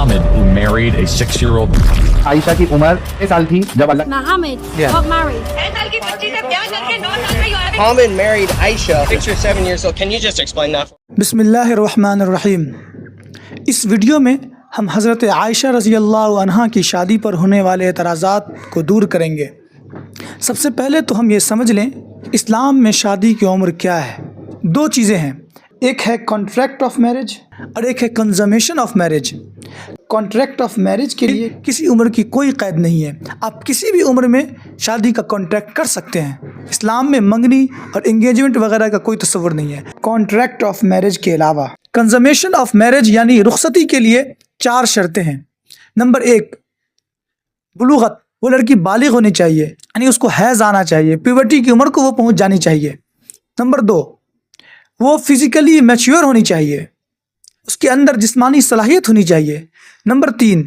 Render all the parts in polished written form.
Muhammad, who married a 6-year-old. عائشہ کی عمر 6 سال تھی جب اللہ Muhammad got married. Muhammad married Aisha, 6 or 7 years old. Can you just explain that? بسم اللہ الرحمن الرحیم۔ اس ویڈیو میں ہم حضرت عائشہ رضی اللہ عنہا کی شادی پر ہونے والے اعتراضات کو دور کریں گے۔ سب سے پہلے تو ہم یہ سمجھ لیں اسلام میں شادی کی عمر کیا ہے۔ دو چیزیں ہیں، ایک ہے کانٹریکٹ آف میرج اور ایک ہے consummation of marriage. Contract of marriage کے لیے کسی عمر کی کوئی قید نہیں ہے، آپ کسی بھی عمر میں شادی کا کانٹریکٹ کر سکتے ہیں۔ اسلام میں منگنی اور انگیجمنٹ وغیرہ کا کوئی تصور نہیں ہے کانٹریکٹ آف میرج کے علاوہ۔ کنزمیشن آف میرج یعنی رخصتی کے لیے 4 شرطیں ہیں۔ نمبر 1، بلوغت، وہ لڑکی بالغ ہونی چاہیے، یعنی اس کو حیض آنا چاہیے، پیورٹی کی عمر کو وہ پہنچ جانی چاہیے۔ نمبر 2، وہ فزیکلی میچیور ہونی چاہیے، اس کے اندر جسمانی صلاحیت ہونی چاہیے۔ نمبر 3،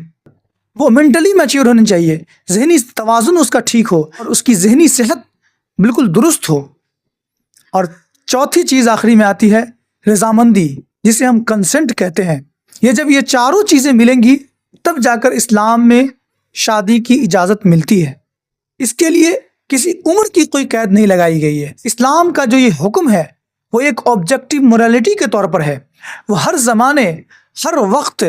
وہ مینٹلی میچیور ہونی چاہیے، ذہنی توازن اس کا ٹھیک ہو اور اس کی ذہنی صحت بالکل درست ہو۔ اور چوتھی چیز آخری میں آتی ہے رضامندی، جسے ہم کنسنٹ کہتے ہیں۔ جب یہ چاروں چیزیں ملیں گی تب جا کر اسلام میں شادی کی اجازت ملتی ہے۔ اس کے لیے کسی عمر کی کوئی قید نہیں لگائی گئی ہے۔ اسلام کا جو یہ حکم ہے وہ ایک آبجیکٹیو موریلٹی کے طور پر ہے، وہ ہر زمانے، ہر وقت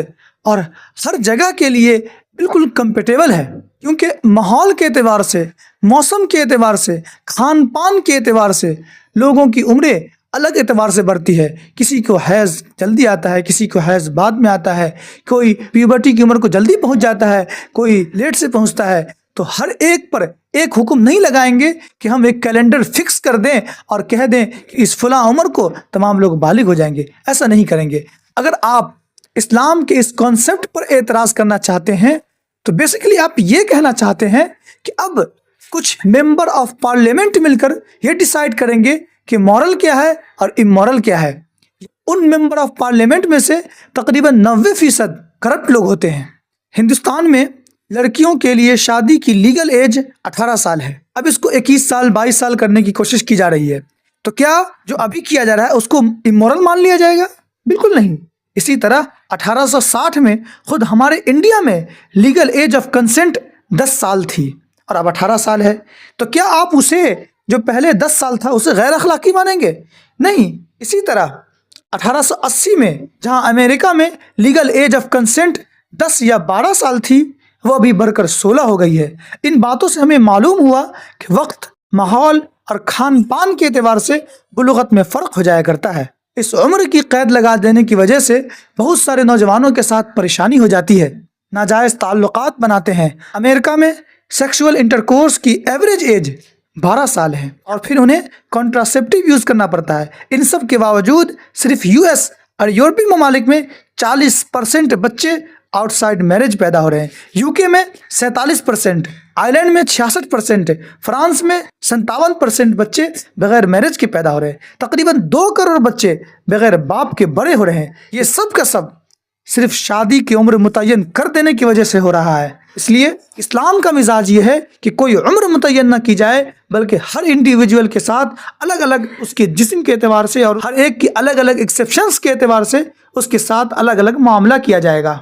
اور ہر جگہ کے لیے بالکل کمپیٹیبل ہے، کیونکہ ماحول کے اعتبار سے، موسم کے اعتبار سے، کھان پان کے اعتبار سے لوگوں کی عمریں الگ اعتبار سے بڑھتی ہے۔ کسی کو حیض جلدی آتا ہے، کسی کو حیض بعد میں آتا ہے، کوئی پیوبرٹی کی عمر کو جلدی پہنچ جاتا ہے، کوئی لیٹ سے پہنچتا ہے۔ تو ہر ایک پر ایک حکم نہیں لگائیں گے کہ ہم ایک کیلنڈر فکس کر دیں اور کہہ دیں کہ اس فلاں عمر کو تمام لوگ بالغ ہو جائیں گے، ایسا نہیں کریں گے۔ اگر آپ اسلام کے اس کانسیپٹ پر اعتراض کرنا چاہتے ہیں تو بیسیکلی آپ یہ کہنا چاہتے ہیں کہ اب کچھ ممبر آف پارلیمنٹ مل کر یہ ڈیسائیڈ کریں گے کہ مورل کیا ہے اور امورل کیا ہے۔ ان ممبر آف پارلیمنٹ میں سے تقریباً 90% کرپٹ لوگ ہوتے ہیں۔ ہندوستان میں لڑکیوں کے لیے شادی کی لیگل ایج 18 سال ہے، اب اس کو 21 سال 22 سال کرنے کی کوشش کی جا رہی ہے۔ تو کیا جو ابھی کیا جا رہا ہے اس کو امورل مان لیا جائے گا؟ بالکل نہیں۔ اسی طرح 1860 میں خود ہمارے انڈیا میں لیگل ایج آف کنسنٹ 10 سال تھی اور اب 18 سال ہے۔ تو کیا آپ اسے جو پہلے 10 سال تھا اسے غیر اخلاقی مانیں گے؟ نہیں۔ اسی طرح 1880 میں جہاں امریکہ میں لیگل ایج آف کنسنٹ 10 یا 12 سال تھی، وہ ابھی بڑھ کر 16 ہو گئی ہے۔ ان باتوں سے ہمیں معلوم ہوا کہ وقت، ماحول اور کھان پان کے اعتبار سے بلوغت میں فرق ہو جایا کرتا ہے۔ اس عمر کی قید لگا دینے کی وجہ سے بہت سارے نوجوانوں کے ساتھ پریشانی ہو جاتی ہے، ناجائز تعلقات بناتے ہیں۔ امریکہ میں سیکشول انٹرکورس کی ایوریج ایج 12 سال ہے اور پھر انہیں کانٹراسیپٹیو یوز کرنا پڑتا ہے۔ ان سب کے باوجود صرف US اور یورپی ممالک میں 40% بچے آؤٹ سائڈ میرج پیدا ہو رہے ہیں۔ UK میں 47%، آئرلینڈ میں 66%، فرانس میں 57% بچے بغیر میرج کے پیدا ہو رہے ہیں۔ تقریباً 2 کروڑ بچے بغیر باپ کے بڑے ہو رہے ہیں۔ یہ سب کا سب صرف شادی کی عمر متعین کر دینے کی وجہ سے ہو رہا ہے۔ اس لیے اسلام کا مزاج یہ ہے کہ کوئی عمر متعین نہ کی جائے، بلکہ ہر انڈیویجول کے ساتھ الگ الگ اس کے جسم کے اعتبار سے اور ہر ایک کی الگ الگ ایکسیپشنز کے اعتبار سے اس کے ساتھ الگ الگ معاملہ کیا جائے گا۔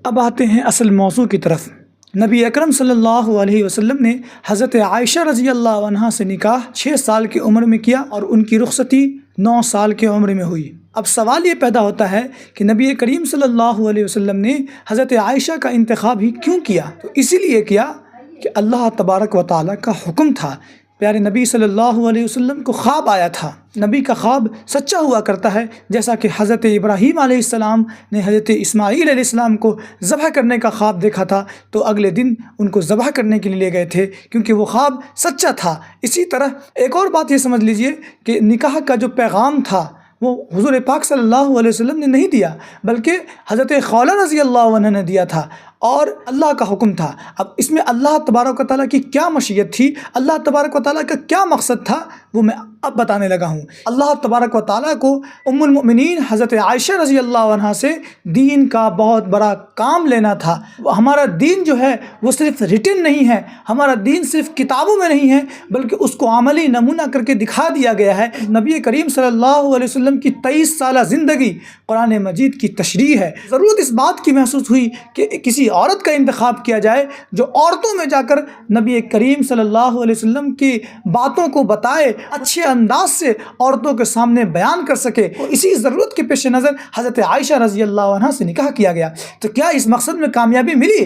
اب آتے ہیں اصل موضوع کی طرف۔ نبی اکرم صلی اللہ علیہ وسلم نے حضرت عائشہ رضی اللہ عنہا سے نکاح 6 سال کی عمر میں کیا اور ان کی رخصتی 9 سال کی عمر میں ہوئی۔ اب سوال یہ پیدا ہوتا ہے کہ نبی کریم صلی اللہ علیہ وسلم نے حضرت عائشہ کا انتخاب ہی کیوں کیا؟ تو اسی لیے کیا کہ اللہ تبارک و تعالیٰ کا حکم تھا۔ پیارے نبی صلی اللہ علیہ وسلم کو خواب آیا تھا۔ نبی کا خواب سچا ہوا کرتا ہے، جیسا کہ حضرت ابراہیم علیہ السلام نے حضرت اسماعیل علیہ السلام کو ذبح کرنے کا خواب دیکھا تھا تو اگلے دن ان کو ذبح کرنے کے لیے لے گئے تھے، کیونکہ وہ خواب سچا تھا۔ اسی طرح ایک اور بات یہ سمجھ لیجئے کہ نکاح کا جو پیغام تھا وہ حضور پاک صلی اللہ علیہ وسلم نے نہیں دیا، بلکہ حضرت خولہ رضی اللہ عنہ نے دیا تھا۔ اور اللہ کا حکم تھا۔ اب اس میں اللہ تبارک و تعالیٰ کی کیا مشیت تھی، اللہ تبارک و تعالیٰ کا کیا مقصد تھا، وہ میں اب بتانے لگا ہوں۔ اللہ تبارک و تعالیٰ کو ام المؤمنین حضرت عائشہ رضی اللہ عنہا سے دین کا بہت بڑا کام لینا تھا۔ ہمارا دین جو ہے وہ صرف ریٹن نہیں ہے، ہمارا دین صرف کتابوں میں نہیں ہے، بلکہ اس کو عملی نمونہ کر کے دکھا دیا گیا ہے۔ نبی کریم صلی اللہ علیہ وسلم کی 23 سالہ زندگی قرآن مجید کی تشریح ہے۔ ضرورت اس بات کی محسوس ہوئی کہ کسی عورت کا انتخاب کیا جائے جو عورتوں میں جا کر نبی کریم صلی اللہ علیہ وسلم کی باتوں کو بتائے، اچھے انداز سے عورتوں کے سامنے بیان کر سکے۔ اور اسی ضرورت کے پیش نظر حضرت عائشہ رضی اللہ عنہا سے نکاح کیا گیا۔ تو کیا اس مقصد میں کامیابی ملی؟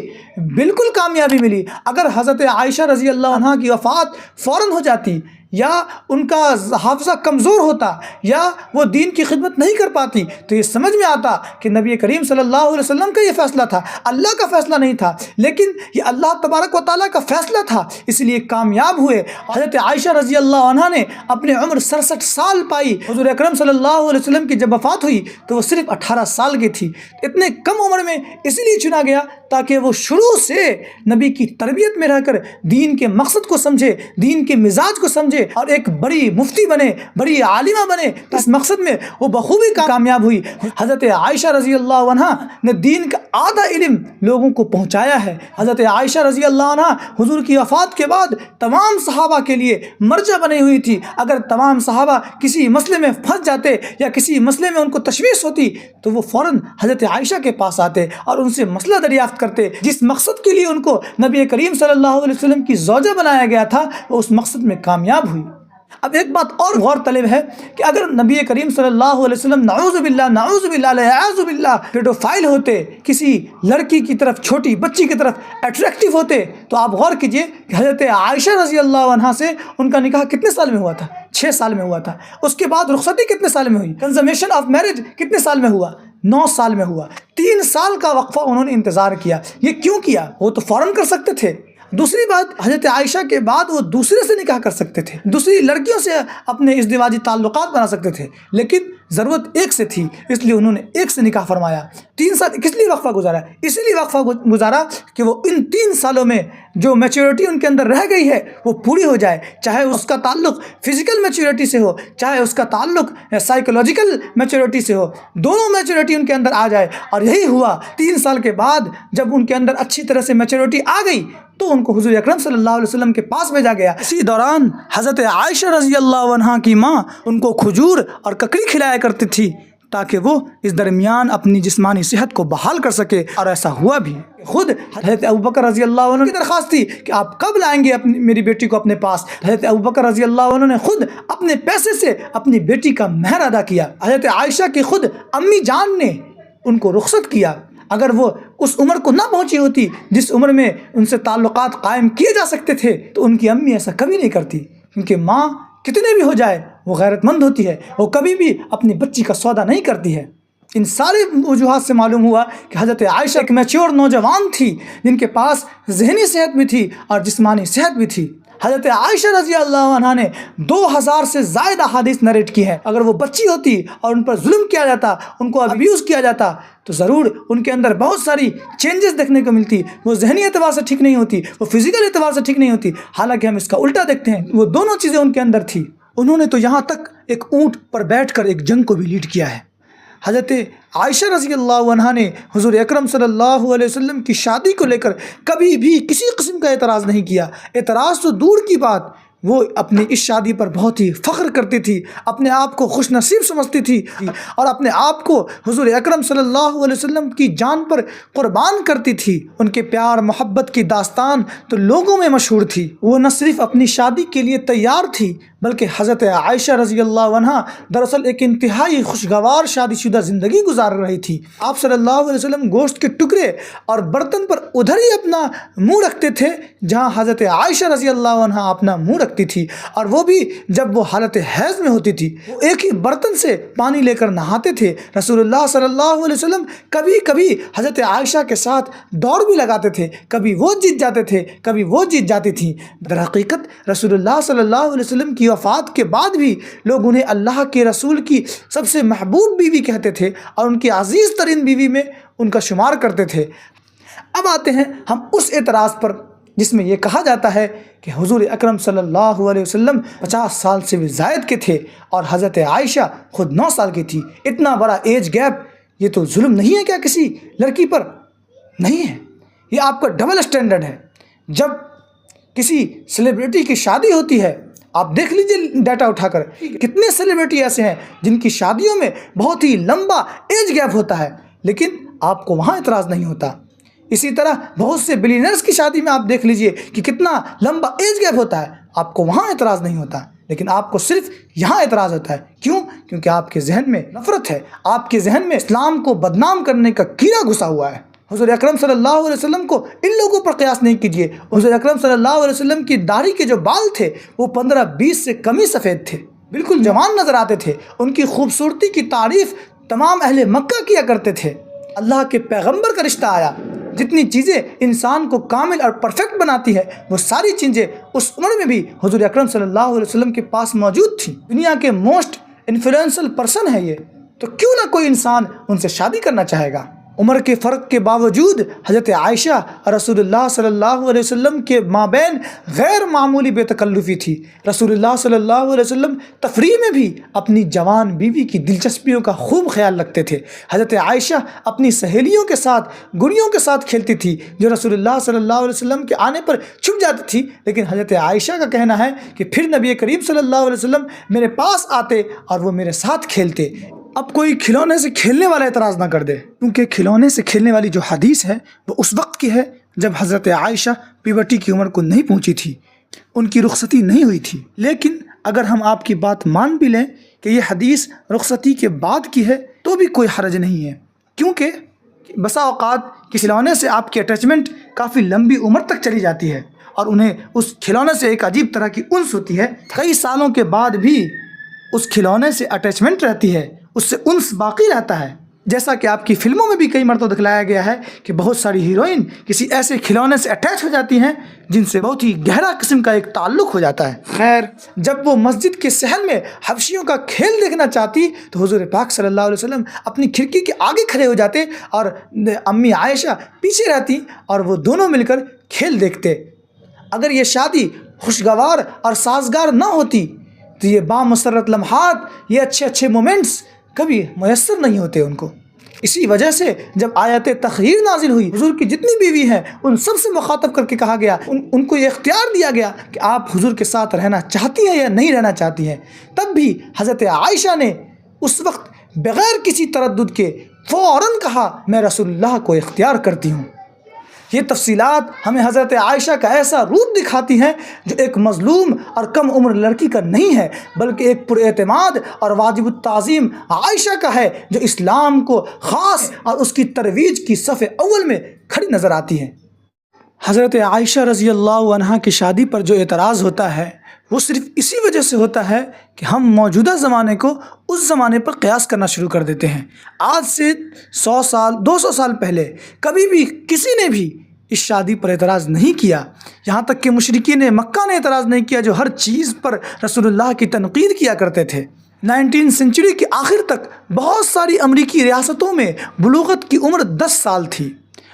بالکل کامیابی ملی۔ اگر حضرت عائشہ رضی اللہ عنہا کی وفات فوراً ہو جاتی، یا ان کا حافظہ کمزور ہوتا، یا وہ دین کی خدمت نہیں کر پاتی، تو یہ سمجھ میں آتا کہ نبی کریم صلی اللہ علیہ وسلم کا یہ فیصلہ تھا، اللہ کا فیصلہ نہیں تھا، لیکن یہ اللہ تبارک و تعالیٰ کا فیصلہ تھا، اس لیے کامیاب ہوئے۔ حضرت عائشہ رضی اللہ عنہا نے اپنے عمر 67 سال پائی۔ حضور اکرم صلی اللہ علیہ وسلم کی جب وفات ہوئی تو وہ صرف 18 سال کی تھی۔ اتنے کم عمر میں اس لیے چنا گیا تاکہ وہ شروع سے نبی کی تربیت میں رہ کر دین کے مقصد کو سمجھے، دین کے مزاج کو سمجھے، اور ایک بڑی مفتی بنے، بڑی عالمہ بنے۔ اس مقصد میں وہ بخوبی کامیاب ہوئی۔ حضرت عائشہ رضی اللہ عنہا نے دین کا آدھا علم لوگوں کو پہنچایا ہے۔ حضرت عائشہ رضی اللہ عنہا حضور کی وفات کے بعد تمام صحابہ کے لیے مرجع بنی ہوئی تھی۔ اگر تمام صحابہ کسی مسئلے میں پھنس جاتے یا کسی مسئلے میں ان کو تشویش ہوتی تو وہ فوراً حضرت عائشہ کے پاس آتے اور ان سے مسئلہ دریافت کرتے۔ جس مقصد کے لیے ان کو نبی کریم صلی اللہ علیہ وسلم کی زوجہ بنایا گیا تھا، وہ اس مقصد میں کامیاب ہوئی۔ اب ایک بات اور غور طلب ہے کہ اگر نبی کریم صلی اللہ علیہ وسلم نعوذ باللہ اعوذ باللہ پیڈوفائل ہوتے، کسی لڑکی کی طرف، چھوٹی بچی کی طرف اٹریکٹیو ہوتے، تو آپ غور کیجئے کہ حضرت عائشہ رضی اللہ عنہا سے ان کا نکاح کتنے سال میں ہوا تھا؟ 6 سال میں ہوا تھا۔ اس کے بعد رخصتی کتنے سال میں ہوئی؟ کنزمیشن آف میرج کتنے سال میں ہوا؟ 9 سال میں ہوا۔ 3 سال کا وقفہ انہوں نے انتظار کیا۔ یہ کیوں کیا؟ وہ تو فوراً کر سکتے تھے۔ دوسری بات، حضرت عائشہ کے بعد وہ دوسرے سے نکاح کر سکتے تھے، دوسری لڑکیوں سے اپنے ازدواجی تعلقات بنا سکتے تھے، لیکن ضرورت ایک سے تھی، اس لیے انہوں نے ایک سے نکاح فرمایا۔ 3 سال کس لیے وقفہ گزارا؟ اسی لیے وقفہ گزارا کہ وہ ان 3 سالوں میں جو میچورٹی ان کے اندر رہ گئی ہے وہ پوری ہو جائے، چاہے اس کا تعلق فزیکل میچورٹی سے ہو، چاہے اس کا تعلق سائیکولوجیکل میچورٹی سے ہو، دونوں میچورٹی ان کے اندر آ جائے۔ اور یہی ہوا۔ 3 سال کے بعد جب ان کے اندر اچھی طرح سے میچورٹی آ گئی تو ان کو حضور اکرم صلی اللہ علیہ وسلم کے پاس بھیجا گیا۔ اسی دوران حضرت عائشہ رضی اللہ عنہا کی ماں ان کو کھجور اور ککڑی کھلایا کرتی تھی تاکہ وہ اس درمیان اپنی جسمانی صحت کو بحال کر سکے، اور ایسا ہوا بھی۔ خود حضرت ابوبکر رضی اللہ عنہ کی درخواست تھی کہ آپ کب لائیں گے میری بیٹی کو اپنے پاس؟ حضرت ابوبکر رضی اللہ عنہ نے خود اپنے پیسے سے اپنی بیٹی کا مہر ادا کیا۔ حضرت عائشہ کی خود امی جان نے ان کو رخصت کیا۔ اگر وہ اس عمر کو نہ پہنچی ہوتی جس عمر میں ان سے تعلقات قائم کیے جا سکتے تھے، تو ان کی امی ایسا کبھی نہیں کرتی، کیونکہ ماں کتنے بھی ہو جائے وہ غیرت مند ہوتی ہے، وہ کبھی بھی اپنی بچی کا سودا نہیں کرتی ہے۔ ان سارے وجوہات سے معلوم ہوا کہ حضرت عائشہ ایک میچور نوجوان تھی جن کے پاس ذہنی صحت بھی تھی اور جسمانی صحت بھی تھی۔ حضرت عائشہ رضی اللہ عنہا نے 2000 سے زائد احادیث نریٹ کی ہیں۔ اگر وہ بچی ہوتی اور ان پر ظلم کیا جاتا، ان کو ابیوز کیا جاتا، تو ضرور ان کے اندر بہت ساری چینجز دیکھنے کو ملتی۔ وہ ذہنی اعتبار سے ٹھیک نہیں ہوتی، وہ فزیکل اعتبار سے ٹھیک نہیں ہوتی۔ حالانکہ ہم اس کا الٹا دیکھتے ہیں، وہ دونوں چیزیں ان کے اندر تھی۔ انہوں نے تو یہاں تک ایک اونٹ پر بیٹھ کر ایک جنگ کو بھی لیڈ کیا ہے۔ حضرت عائشہ رضی اللہ عنہا نے حضور اکرم صلی اللہ علیہ وسلم کی شادی کو لے کر کبھی بھی کسی قسم کا اعتراض نہیں کیا۔ اعتراض تو دور کی بات، وہ اپنی اس شادی پر بہت ہی فخر کرتی تھی، اپنے آپ کو خوش نصیب سمجھتی تھی، اور اپنے آپ کو حضور اکرم صلی اللہ علیہ وسلم کی جان پر قربان کرتی تھی۔ ان کے پیار محبت کی داستان تو لوگوں میں مشہور تھی۔ وہ نہ صرف اپنی شادی کے لیے تیار تھی، بلکہ حضرت عائشہ رضی اللہ عنہا دراصل ایک انتہائی خوشگوار شادی شدہ زندگی گزار رہی تھی۔ آپ صلی اللہ علیہ وسلم گوشت کے ٹکڑے اور برتن پر ادھر ہی اپنا منہ رکھتے تھے جہاں حضرت عائشہ رضی اللہ عنہا اپنا منہ رکھتی تھی، اور وہ بھی جب وہ حالت حیض میں ہوتی تھی۔ وہ ایک ہی برتن سے پانی لے کر نہاتے تھے۔ رسول اللہ صلی اللہ علیہ وسلم کبھی کبھی حضرت عائشہ کے ساتھ دوڑ بھی لگاتے تھے، کبھی وہ جیت جاتے تھے، کبھی وہ جیت جاتی تھیں۔ در حقیقت رسول اللہ صلی اللہ علیہ وسلم کی وفات کے بعد بھی لوگ انہیں اللہ کے رسول کی سب سے محبوب بیوی کہتے تھے اور ان کی عزیز ترین بیوی میں ان کا شمار کرتے تھے۔ اب آتے ہیں ہم اس اعتراض پر جس میں یہ کہا جاتا ہے کہ حضور اکرم صلی اللہ علیہ وسلم 50 سال سے بھی زائد کے تھے اور حضرت عائشہ خود 9 سال کی تھی. اتنا بڑا ایج گیپ، یہ تو ظلم نہیں ہے کیا کسی لڑکی پر؟ نہیں ہے، یہ آپ کا ڈبل اسٹینڈرڈ ہے. جب کسی سیلیبریٹی کی شادی ہوتی ہے، آپ دیکھ لیجئے ڈیٹا اٹھا کر، کتنے سیلیبریٹی ایسے ہیں جن کی شادیوں میں بہت ہی لمبا ایج گیپ ہوتا ہے، لیکن آپ کو وہاں اعتراض نہیں ہوتا. اسی طرح بہت سے بلینئرز کی شادی میں آپ دیکھ لیجئے کہ کتنا لمبا ایج گیپ ہوتا ہے، آپ کو وہاں اعتراض نہیں ہوتا، لیکن آپ کو صرف یہاں اعتراض ہوتا ہے. کیوں؟ کیونکہ آپ کے ذہن میں نفرت ہے، آپ کے ذہن میں اسلام کو بدنام کرنے کا کیڑا گھسا ہوا ہے. حضور اکرم صلی اللہ علیہ وسلم کو ان لوگوں پر قیاس نہیں کیجیے. حضور اکرم صلی اللہ علیہ وسلم کی داڑھی کے جو بال تھے وہ 15-20 سے کم ہی سفید تھے، بالکل جوان نظر آتے تھے. ان کی خوبصورتی کی تعریف تمام اہل مکہ کیا کرتے تھے. اللہ کے پیغمبر کا رشتہ آیا، جتنی چیزیں انسان کو کامل اور پرفیکٹ بناتی ہے وہ ساری چیزیں اس عمر میں بھی حضور اکرم صلی اللہ علیہ وسلم کے پاس موجود تھیں. دنیا کے موسٹ انفلوئنشل پرسن ہے یہ، تو کیوں نہ کوئی انسان ان سے شادی کرنا چاہے گا؟ عمر کے فرق کے باوجود حضرت عائشہ رسول اللہ صلی اللہ علیہ وسلم کے مابین غیر معمولی بے تکلفی تھی. رسول اللہ صلی اللہ علیہ وسلم تفریح میں بھی اپنی جوان بیوی کی دلچسپیوں کا خوب خیال رکھتے تھے. حضرت عائشہ اپنی سہیلیوں کے ساتھ گڑیوں کے ساتھ کھیلتی تھی جو رسول اللہ صلی اللہ علیہ وسلم کے آنے پر چھپ جاتی تھی، لیکن حضرت عائشہ کا کہنا ہے کہ پھر نبی کریم صلی اللہ علیہ وسلم میرے پاس آتے اور وہ میرے ساتھ کھیلتے. اب کوئی کھلونے سے کھیلنے والا اعتراض نہ کر دے، کیونکہ کھلونے سے کھیلنے والی جو حدیث ہے وہ اس وقت کی ہے جب حضرت عائشہ پیورٹی کی عمر کو نہیں پہنچی تھی، ان کی رخصتی نہیں ہوئی تھی. لیکن اگر ہم آپ کی بات مان بھی لیں کہ یہ حدیث رخصتی کے بعد کی ہے تو بھی کوئی حرج نہیں ہے، کیونکہ بسا اوقات کسی کھلونے سے آپ کی اٹیچمنٹ کافی لمبی عمر تک چلی جاتی ہے اور انہیں اس کھلونے سے ایک عجیب طرح کی انس ہوتی ہے. کئی سالوں کے بعد بھی اس کھلونے سے اٹیچمنٹ رہتی ہے، اس سے انس باقی رہتا ہے. جیسا کہ آپ کی فلموں میں بھی کئی مرتبہ دکھلایا گیا ہے کہ بہت ساری ہیروئن کسی ایسے کھلونے سے اٹیچ ہو جاتی ہیں جن سے بہت ہی گہرا قسم کا ایک تعلق ہو جاتا ہے. خیر، جب وہ مسجد کے صحن میں حبشیوں کا کھیل دیکھنا چاہتی تو حضور پاک صلی اللہ علیہ وسلم اپنی کھڑکی کے آگے کھڑے ہو جاتے اور امی عائشہ پیچھے رہتی اور وہ دونوں مل کر کھیل دیکھتے. اگر یہ شادی خوشگوار اور سازگار نہ ہوتی تو یہ بامسرت لمحات، یہ اچھے اچھے مومنٹس کبھی میسر نہیں ہوتے ان کو. اسی وجہ سے جب آیت تخیر نازل ہوئی، حضور کی جتنی بیوی ہیں ان سب سے مخاطب کر کے کہا گیا، ان کو یہ اختیار دیا گیا کہ آپ حضور کے ساتھ رہنا چاہتی ہیں یا نہیں رہنا چاہتی ہیں. تب بھی حضرت عائشہ نے اس وقت بغیر کسی تردد کے فوراً کہا، میں رسول اللہ کو اختیار کرتی ہوں. یہ تفصیلات ہمیں حضرت عائشہ کا ایسا روپ دکھاتی ہیں جو ایک مظلوم اور کم عمر لڑکی کا نہیں ہے، بلکہ ایک پر اعتماد اور واجب التعظیم عائشہ کا ہے جو اسلام کو خاص اور اس کی ترویج کی صف اول میں کھڑی نظر آتی ہیں. حضرت عائشہ رضی اللہ عنہا کی شادی پر جو اعتراض ہوتا ہے وہ صرف اسی وجہ سے ہوتا ہے کہ ہم موجودہ زمانے کو اس زمانے پر قیاس کرنا شروع کر دیتے ہیں. آج سے 100 سال 200 سال پہلے کبھی بھی کسی نے بھی اس شادی پر اعتراض نہیں کیا، یہاں تک کہ مشرکین مکہ نے اعتراض نہیں کیا جو ہر چیز پر رسول اللہ کی تنقید کیا کرتے تھے. 19 سینچری کے آخر تک بہت ساری امریکی ریاستوں میں بلوغت کی عمر 10 سال تھی،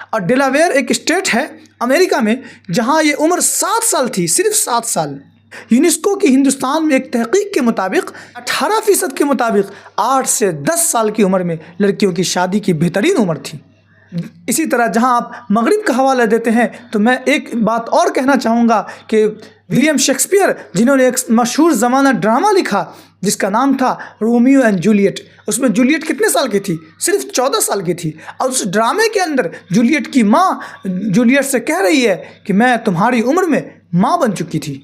اور ڈیلاویئر ایک اسٹیٹ ہے امریکہ میں جہاں یہ عمر 7 سال تھی، صرف 7 سال. یونیسکو کی ہندوستان میں ایک تحقیق کے مطابق 18% کے مطابق 8 سے 10 سال کی عمر میں لڑکیوں کی شادی کی بہترین عمر تھی. اسی طرح جہاں آپ مغرب کا حوالہ دیتے ہیں تو میں ایک بات اور کہنا چاہوں گا کہ ولیم شیکسپیئر جنہوں نے ایک مشہور زمانہ ڈرامہ لکھا جس کا نام تھا رومیو اینڈ جولیٹ، اس میں جولیٹ کتنے سال کی تھی؟ صرف 14 سال کی تھی، اور اس ڈرامے کے اندر جولیٹ کی ماں جولیٹ سے کہہ رہی ہے کہ میں تمہاری عمر میں ماں بن چکی تھی.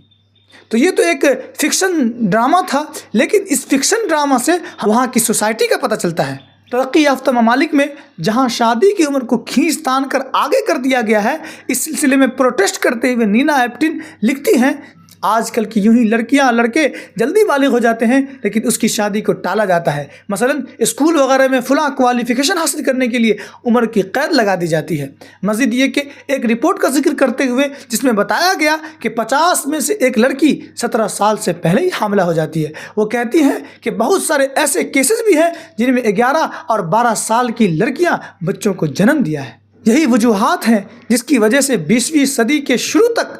تو یہ تو ایک فکشن ڈرامہ تھا، لیکن اس فکشن ڈرامہ سے وہاں کی سوسائٹی کا پتہ چلتا ہے. ترقی یافتہ ممالک میں جہاں شادی کی عمر کو کھینچ تان کر آگے کر دیا گیا ہے، اس سلسلے میں پروٹیسٹ کرتے ہوئے نینا ایپٹن لکھتی ہیں، آج کل کی یوں ہی لڑکیاں لڑکے جلدی بالغ ہو جاتے ہیں لیکن اس کی شادی کو ٹالا جاتا ہے. مثلا اسکول وغیرہ میں فلاں کوالیفیکیشن حاصل کرنے کے لیے عمر کی قید لگا دی جاتی ہے. مزید یہ کہ ایک رپورٹ کا ذکر کرتے ہوئے جس میں بتایا گیا کہ 50 میں سے ایک لڑکی 17 سال سے پہلے ہی حاملہ ہو جاتی ہے. وہ کہتی ہے کہ بہت سارے ایسے کیسز بھی ہیں جن میں 11 اور 12 سال کی لڑکیاں بچوں کو جنم دیا ہے. یہی وجوہات ہیں جس کی وجہ سے 20ویں صدی کے شروع تک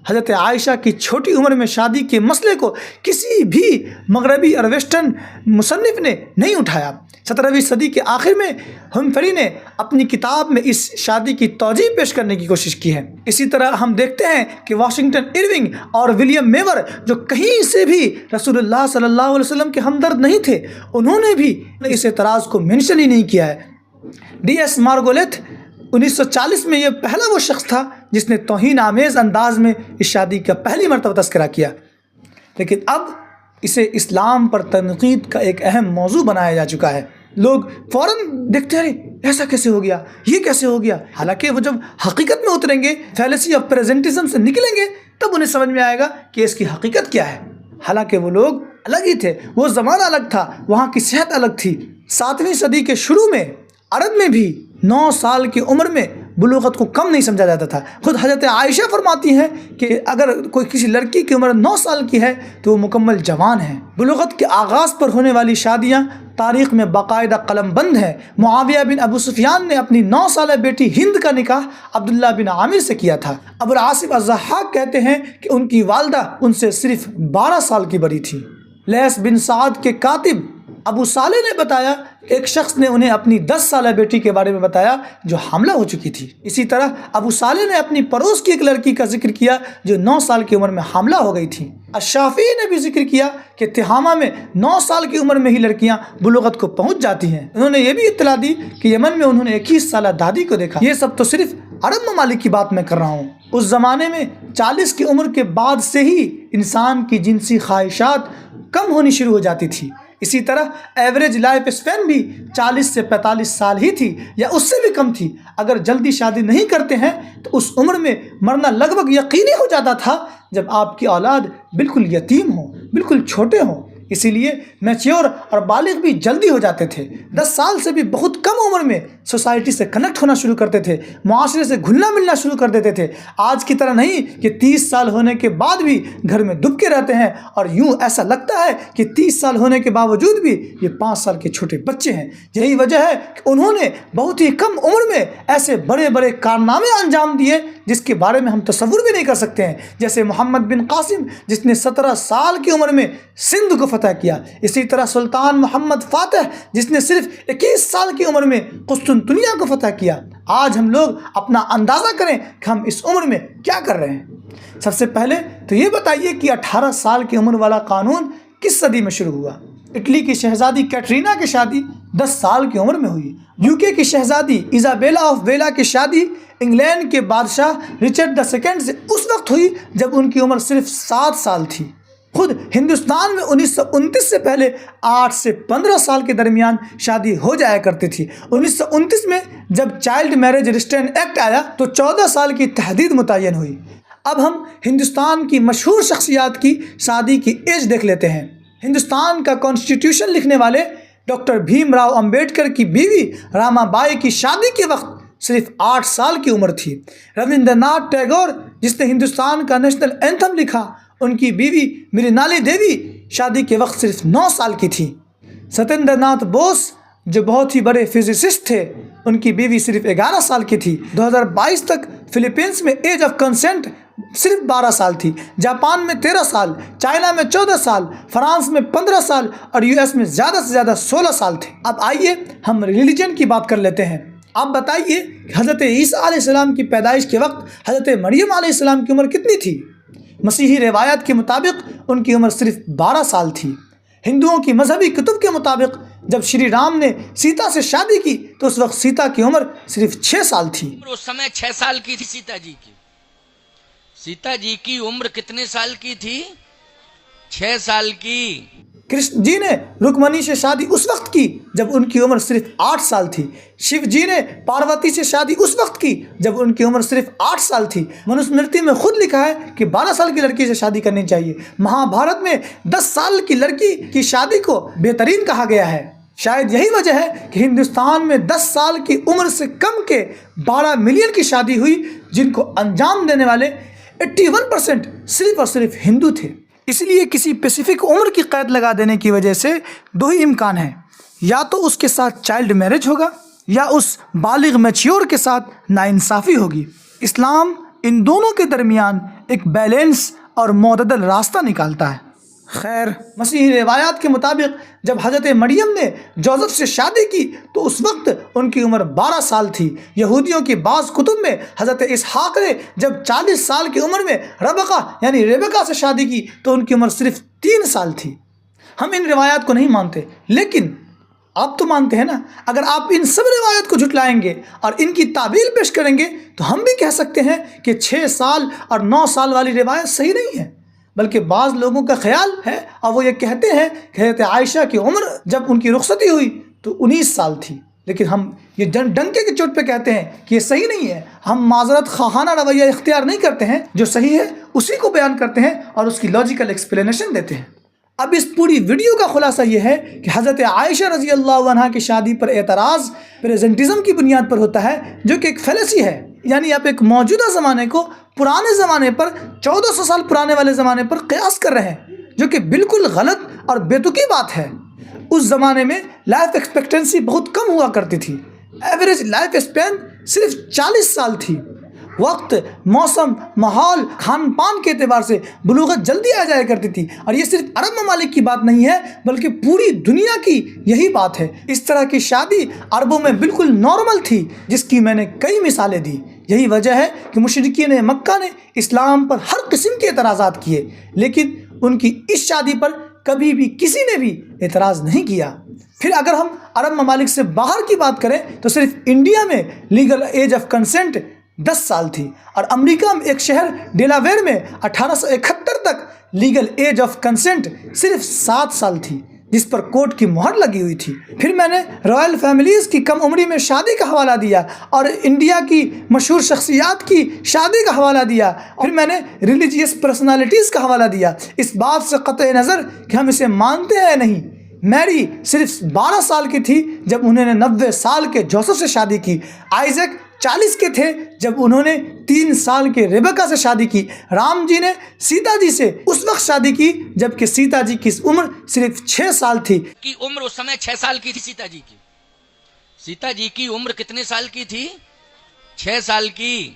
حضرت عائشہ کی چھوٹی عمر میں شادی کے مسئلے کو کسی بھی مغربی اور ویسٹرن مصنف نے نہیں اٹھایا۔ 17ویں صدی کے آخر میں ہمفری نے اپنی کتاب میں اس شادی کی توجیہ پیش کرنے کی کوشش کی ہے۔ اسی طرح ہم دیکھتے ہیں کہ واشنگٹن ارونگ اور ولیم میور، جو کہیں سے بھی رسول اللہ صلی اللہ علیہ وسلم کے ہمدرد نہیں تھے، انہوں نے بھی اس اعتراض کو منشن ہی نہیں کیا ہے۔ ڈی ایس مارگولیتھ 1940 میں یہ پہلا وہ شخص تھا جس نے توہین آمیز انداز میں اس شادی کا پہلی مرتبہ تذکرہ کیا، لیکن اب اسے اسلام پر تنقید کا ایک اہم موضوع بنایا جا چکا ہے۔ لوگ فوراً دیکھتے ہیں ایسا کیسے ہو گیا، یہ کیسے ہو گیا، حالانکہ وہ جب حقیقت میں اتریں گے، فیلسی آف پریزنٹزم سے نکلیں گے، تب انہیں سمجھ میں آئے گا کہ اس کی حقیقت کیا ہے۔ حالانکہ وہ لوگ الگ ہی تھے، وہ زمانہ الگ تھا، وہاں کی صحت الگ تھی۔ 7ویں صدی کے شروع میں عرب میں بھی 9 سال کی عمر میں بلوغت کو کم نہیں سمجھا جاتا تھا۔ خود حضرت عائشہ فرماتی ہیں کہ اگر کوئی کسی لڑکی کی عمر 9 سال کی ہے تو وہ مکمل جوان ہے۔ بلوغت کے آغاز پر ہونے والی شادیاں تاریخ میں باقاعدہ قلم بند ہیں۔ معاویہ بن ابو سفیان نے اپنی 9 سالہ بیٹی ہند کا نکاح عبداللہ بن عامر سے کیا تھا۔ ابو العاصم الضحاک کہتے ہیں کہ ان کی والدہ ان سے صرف 12 سال کی بڑی تھی۔ لیث بن سعد کے کاتب ابو صالح نے بتایا کہ ایک شخص نے انہیں اپنی 10 سالہ بیٹی کے بارے میں بتایا جو حاملہ ہو چکی تھی۔ اسی طرح ابو صالح نے اپنی پڑوس کی ایک لڑکی کا ذکر کیا جو 9 سال کی عمر میں حاملہ ہو گئی تھی۔ الشافعی نے بھی ذکر کیا کہ تہامہ میں 9 سال کی عمر میں ہی لڑکیاں بلوغت کو پہنچ جاتی ہیں۔ انہوں نے یہ بھی اطلاع دی کہ یمن میں انہوں نے 21 سالہ دادی کو دیکھا۔ یہ سب تو صرف عرب ممالک کی بات میں کر رہا ہوں۔ اس زمانے میں 40 کی عمر کے بعد سے ہی انسان کی جنسی خواہشات کم ہونی شروع ہو جاتی تھی۔ اسی طرح ایوریج لائف اسپین بھی 40 سے 45 سال ہی تھی یا اس سے بھی کم تھی۔ اگر جلدی شادی نہیں کرتے ہیں تو اس عمر میں مرنا لگ بھگ یقینی ہو جاتا تھا جب آپ کی اولاد بالکل یتیم ہوں، بالکل چھوٹے ہوں۔ اسی لیے میچیور اور بالغ بھی جلدی ہو جاتے تھے۔ 10 سال سے بھی بہت کم عمر میں سوسائٹی سے کنیکٹ ہونا شروع کرتے تھے، معاشرے سے گھلنا ملنا شروع کر دیتے تھے۔ آج کی طرح نہیں کہ 30 سال ہونے کے بعد بھی گھر میں دب کے رہتے ہیں اور یوں ایسا لگتا ہے کہ 30 سال ہونے کے باوجود بھی یہ 5 سال کے چھوٹے بچے ہیں۔ یہی وجہ ہے کہ انہوں نے بہت ہی کم عمر میں ایسے بڑے بڑے کارنامے انجام دیے جس کے بارے میں ہم تصور بھی نہیں کر سکتے ہیں، جیسے محمد بن قاسم جس نے 17 سال کی عمر میں سندھ کو فتح کیا۔ اسی طرح سلطان محمد فاتح جس نے صرف 21 سال کی عمر میں قسطنطنیہ کو فتح کیا۔ آج ہم لوگ اپنا اندازہ کریں کہ ہم اس عمر میں کیا کر رہے ہیں۔ سب سے پہلے تو یہ بتائیے کہ 18 سال کی عمر والا قانون کس صدی میں شروع ہوا؟ اٹلی کی شہزادی کیٹرینا کی شادی 10 سال کی عمر میں ہوئی۔ یوکے کی شہزادی ایزابیلا آف ویلا کی شادی انگلینڈ کے بادشاہ رچرڈ II سے اس وقت ہوئی جب ان کی عمر صرف 7 سال تھی۔ خود ہندوستان میں 1929 سے پہلے 8 سے 15 سال کے درمیان شادی ہو جایا کرتی تھی۔ 1929 میں جب چائلڈ میرج ریسٹرین ایکٹ آیا تو 14 سال کی تحدید متعین ہوئی۔ اب ہم ہندوستان کی مشہور شخصیات کی شادی کی ایج دیکھ لیتے ہیں۔ ہندوستان کا کانسٹیٹیوشن لکھنے والے ڈاکٹر بھیم راؤ امبیڈکر کی بیوی راما بائی کی شادی کے وقت صرف 8 سال کی عمر تھی۔ رویندر ناتھ ٹیگور جس نے ہندوستان کا نیشنل اینتھم لکھا، ان کی بیوی مرنالی دیوی شادی کے وقت صرف 9 سال کی تھی۔ ستیندر ناتھ بوس جو بہت ہی بڑے فزسسٹ تھے، ان کی بیوی صرف 11 سال کی تھی۔ 2022 تک فلیپینس میں ایج آف کنسنٹ صرف 12 سال تھی، جاپان میں 13 سال، چائنا میں 14 سال، فرانس میں 15 سال اور US میں زیادہ سے زیادہ 16 سال تھے۔ اب آئیے ہم ریلیجن کی بات کر لیتے ہیں۔ آپ بتائیے کہ حضرت عیسیٰ علیہ السلام کی پیدائش کے وقت حضرت مریم علیہ السلام کی عمر کتنی تھی؟ مسیحی روایات کے مطابق ان کی عمر صرف 12 سال تھی۔ ہندوؤں کی مذہبی کتب کے مطابق جب شری رام نے سیتا سے شادی کی تو اس وقت سیتا کی عمر صرف 6 سال تھی۔ اس سمے 6 سال کی تھی سیتا جی کی۔ سیتا جی کی عمر کتنے سال کی تھی؟ 6 سال کی۔ کرشن جی نے رکمنی سے شادی اس وقت کی جب ان کی عمر صرف 8 سال تھی۔ شیو جی نے پارواتی سے شادی اس وقت کی جب ان کی عمر صرف 8 سال تھی۔ منوسمرتی میں خود لکھا ہے کہ 12 سال کی لڑکی سے شادی کرنی چاہیے۔ مہا بھارت میں 10 سال کی لڑکی کی شادی کو بہترین کہا گیا ہے۔ شاید یہی وجہ ہے کہ ہندوستان میں 10 سال کی عمر سے کم کے 12 ملین کی شادی ہوئی، جن کو انجام دینے والے 81% صرف اور صرف ہندو تھے۔ اس لیے کسی اسپیسیفک عمر کی قید لگا دینے کی وجہ سے 2 ہی امکان ہیں، یا تو اس کے ساتھ چائلڈ میرج ہوگا یا اس بالغ میچیور کے ساتھ ناانصافی ہوگی۔ اسلام ان دونوں کے درمیان ایک بیلنس اور معتدل راستہ نکالتا ہے۔ خیر، مسیحی روایات کے مطابق جب حضرت مریم نے جوزف سے شادی کی تو اس وقت ان کی عمر 12 سال تھی۔ یہودیوں کی بعض کتب میں حضرت اسحاق نے جب 40 سال کی عمر میں ربقہ یعنی ریبکا سے شادی کی تو ان کی عمر صرف 3 سال تھی۔ ہم ان روایات کو نہیں مانتے، لیکن آپ تو مانتے ہیں نا۔ اگر آپ ان سب روایات کو جھٹلائیں گے اور ان کی تعبیل پیش کریں گے تو ہم بھی کہہ سکتے ہیں کہ 6 سال اور 9 سال والی روایت صحیح نہیں ہے، بلکہ بعض لوگوں کا خیال ہے اور وہ یہ کہتے ہیں کہ حضرت عائشہ کی عمر جب ان کی رخصتی ہوئی تو 19 سال تھی۔ لیکن ہم یہ ڈنکے کی چوٹ پہ کہتے ہیں کہ یہ صحیح نہیں ہے۔ ہم معذرت خواہانہ رویہ اختیار نہیں کرتے ہیں، جو صحیح ہے اسی کو بیان کرتے ہیں اور اس کی لاجیکل ایکسپلینیشن دیتے ہیں۔ اب اس پوری ویڈیو کا خلاصہ یہ ہے کہ حضرت عائشہ رضی اللہ عنہا کی شادی پر اعتراض پریزنٹزم کی بنیاد پر ہوتا ہے، جو کہ ایک فیلسی ہے۔ یعنی آپ ایک موجودہ زمانے کو پرانے زمانے پر 1400 سال پرانے والے زمانے پر قیاس کر رہے ہیں، جو کہ بالکل غلط اور بیتکی بات ہے۔ اس زمانے میں لائف ایکسپیکٹنسی بہت کم ہوا کرتی تھی، ایوریج لائف اسپین صرف 40 سال تھی۔ وقت، موسم، ماحول، کھان پان کے اعتبار سے بلوغت جلدی آ جایا کرتی تھی، اور یہ صرف عرب ممالک کی بات نہیں ہے بلکہ پوری دنیا کی یہی بات ہے۔ اس طرح کی شادی عربوں میں بالکل نارمل تھی، جس کی میں نے کئی مثالیں دی۔ یہی وجہ ہے کہ مشرکین مکہ نے اسلام پر ہر قسم کے اعتراضات کیے، لیکن ان کی اس شادی پر کبھی بھی کسی نے بھی اعتراض نہیں کیا۔ پھر اگر ہم عرب ممالک سے باہر کی بات کریں تو صرف انڈیا میں لیگل ایج آف کنسنٹ 10 سال تھی، اور امریکہ میں ایک شہر ڈیلاویئر میں 1871 تک لیگل ایج آف کنسنٹ صرف 7 سال تھی، جس پر کورٹ کی مہر لگی ہوئی تھی۔ پھر میں نے رائل فیملیز کی کم عمری میں شادی کا حوالہ دیا اور انڈیا کی مشہور شخصیات کی شادی کا حوالہ دیا۔ پھر میں نے ریلیجیس پرسنالٹیز کا حوالہ دیا، اس بات سے قطع نظر کہ ہم اسے مانتے ہیں نہیں۔ میری صرف 12 سال کی تھی جب انہوں نے 90 سال کے جوزف سے شادی کی۔ آئزیک 40 کے تھے جب انہوں نے 3 سال کے ریبکا سے شادی کی۔ رام جی نے سیتا جی سے اس وقت شادی کی جبکہ سیتا جی کی عمر صرف 6 سال تھی۔ کی عمر اس سمے 6 سال کی تھی سیتا جی کی۔ سیتا جی کی عمر کتنے سال کی تھی؟ 6 سال کی۔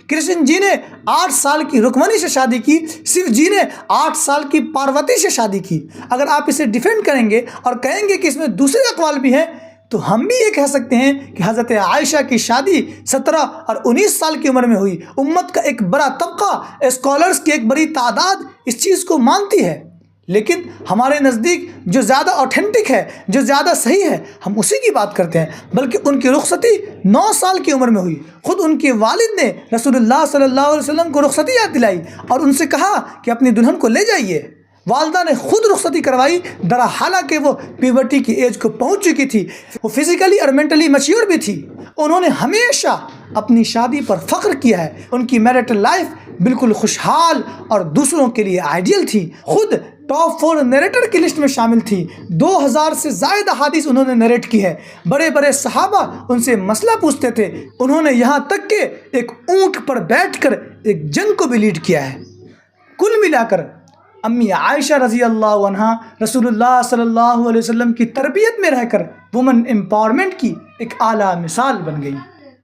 کرشن جی نے 8 سال کی رکمنی سے شادی کی، شیو جی نے 8 سال کی پاروتی سے شادی کی۔ اگر آپ اسے ڈیفینڈ کریں گے اور کہیں گے کہ اس میں دوسرے اقوال بھی ہیں تو ہم بھی یہ کہہ سکتے ہیں کہ حضرت عائشہ کی شادی 17 اور 19 سال کی عمر میں ہوئی۔ امت کا ایک بڑا طبقہ، اسکالرز کی ایک بڑی تعداد اس چیز کو مانتی ہے، لیکن ہمارے نزدیک جو زیادہ اوتھینٹک ہے، جو زیادہ صحیح ہے، ہم اسی کی بات کرتے ہیں۔ بلکہ ان کی رخصتی 9 سال کی عمر میں ہوئی۔ خود ان کے والد نے رسول اللہ صلی اللہ علیہ وسلم کو رخصتی یاد دلائی اور ان سے کہا کہ اپنی دلہن کو لے جائیے۔ والدہ نے خود رخصتی کروائی، درا حالانکہ وہ پیورٹی کی ایج کو پہنچ چکی تھی، وہ فزیکلی اور مینٹلی میچیور بھی تھی۔ انہوں نے ہمیشہ اپنی شادی پر فخر کیا ہے۔ ان کی میرٹل لائف بالکل خوشحال اور دوسروں کے لیے آئیڈیل تھی۔ خود ٹاپ 4 نیریٹر کی لسٹ میں شامل تھی۔ 2000 سے زائد احادیث انہوں نے نیریٹ کی ہے۔ بڑے بڑے صحابہ ان سے مسئلہ پوچھتے تھے۔ انہوں نے یہاں تک کہ ایک اونٹ پر بیٹھ کر ایک جنگ کو بھی لیڈ کیا ہے۔ کل ملا کر امی عائشہ رضی اللہ عنہا رسول اللہ صلی اللہ علیہ وسلم کی تربیت میں رہ کر وومن امپاورمنٹ کی ایک اعلیٰ مثال بن گئی۔